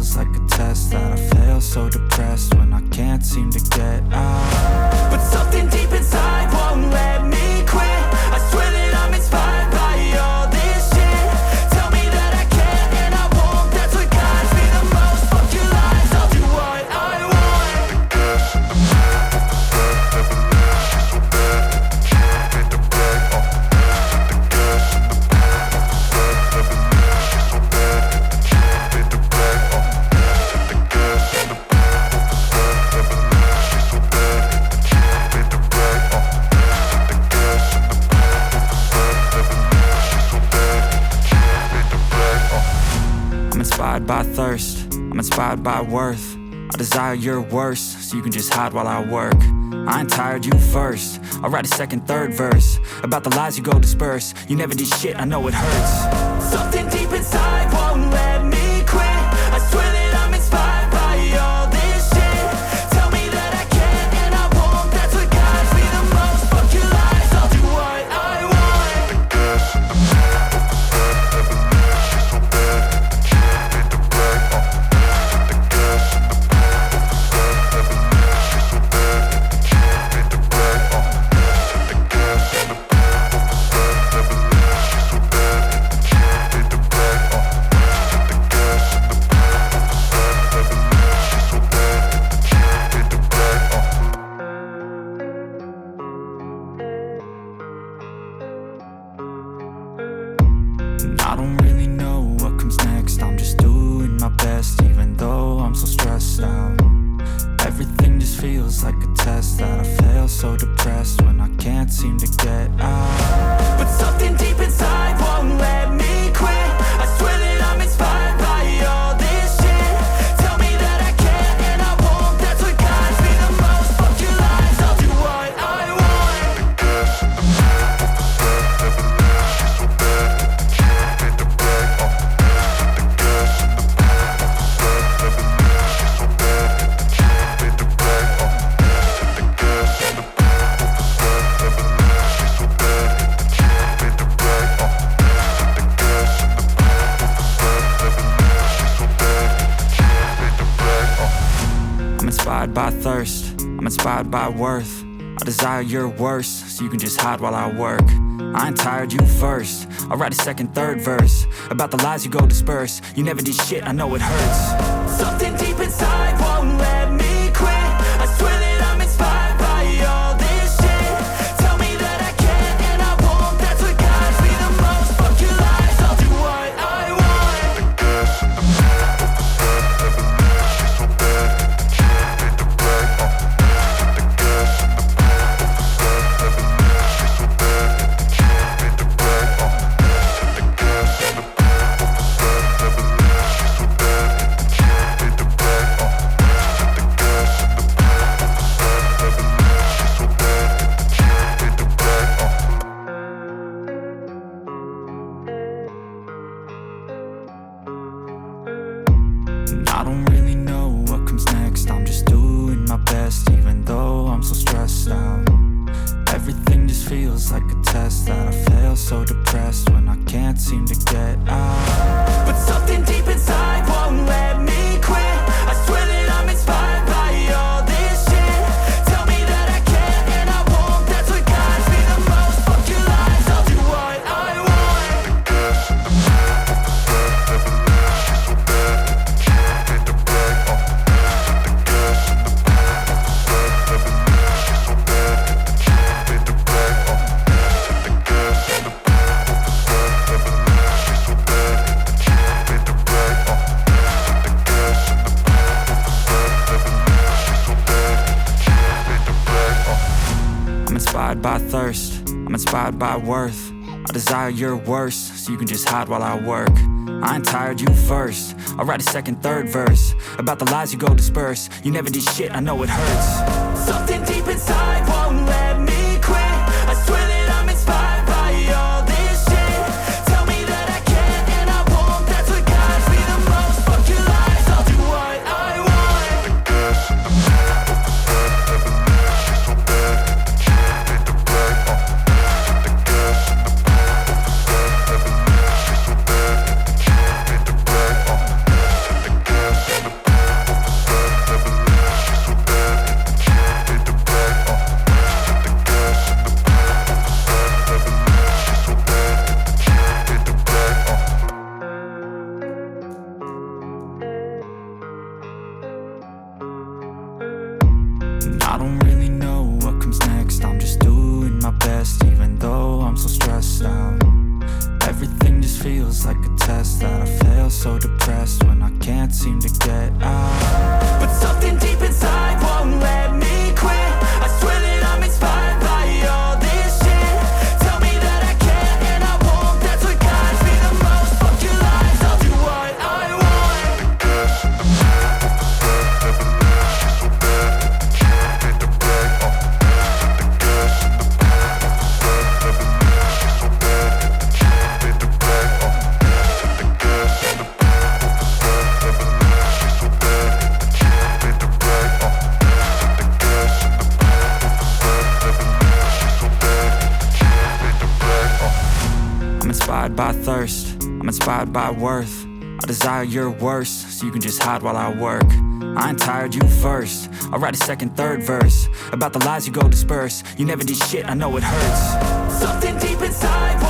feels like a test that I fail, so depressed when I can't seem to get out. But something deep inside won't let me quit. I swear that I'm inspired by all this shit. Tell me that I can't and I won't. That's what guides me the most. Fuck your lies, I'll do what I want. I'm inspired by thirst, I'm inspired by worth. I desire your worst, so you can just hide while I work. I ain't tired, you first. I'll write a second, third verse about the lies you go disperse. You never did shit, I know it hurts. Something deep inside won't let me quit. I swear that I'm inspired by all this shit. Tell me that I can't and I won't. That's what guides me the most. Fuck your lies, I'll do what I want. I don't really know what comes next. I'm just doing my best, even though I'm so stressed out. Everything just feels like a test that I fail, so depressed when I can't seem to get out. But something deep inside won't let me quit. I swear that I'm inspired by all this shit. Tell me that I can't and I won't. That's what guides me the most. Fuck your lies, I'll do what I want. I'm inspired by thirst, I'm inspired by worth. I desire your worst, so you can just hide while I work. I ain't tired, you first. I'll write a second, third verse about the lies you go disperse. You never did shit, I know it hurts. Something deep inside won't let me quit. I swear that I'm inspired by all this shit. Tell me that I can't and I won't. That's what guides me the most. Fuck your lies, I'll do what I want. I don't really know what comes next. I'm just doing my best, even though I'm so stressed out. Everything just feels like a test that I fail, so depressed when I can't seem to get out. But something deep inside won't let me quit. I swear that I'm inspired by all this shit. Tell me that I can't and I won't. That's what guides me the most. Fuck your lies, I'll do what I want. I'm inspired by thirst, I'm inspired by worth. I desire your worst, so you can just hide while I work. I ain't tired, you first. I'll write a second, third verse about the lies you go disperse. You never did shit, I know it hurts. Something deep inside won't let me quit. I swear that I'm inspired by all this shit. Tell me that I can't and I won't. That's what guides me the most. Fuck your lies, I'll do what I want. I don't really know what comes next. I'm just doing my best, even though I'm so stressed out. Everything just feels like a test that I fail, so depressed when I can't seem to get out. But something deep inside won't let me quit. I swear that I'm inspired by all this shit. Tell me that I can and I won't. That's what guides me the most. Fuck your lies, I'll do what I want. The gas in the middle of the set, never leave. She's so bad that the chick made the bag. The gas in the middle of the set, never leave. She's so bad that the chick made the bag. The gas in the middle of the set, never leave. She's so bad that the chick made the bag. The gas in the middle of the set, never leave. She's so bad that the chick made the bag. I'm inspired by thirst, I'm inspired by worth. I desire your worst, so you can just hide while I work. I ain't tired, you first. I'll write a second, third verse about the lies you go disperse. You never did shit, I know it hurts. Something deep inside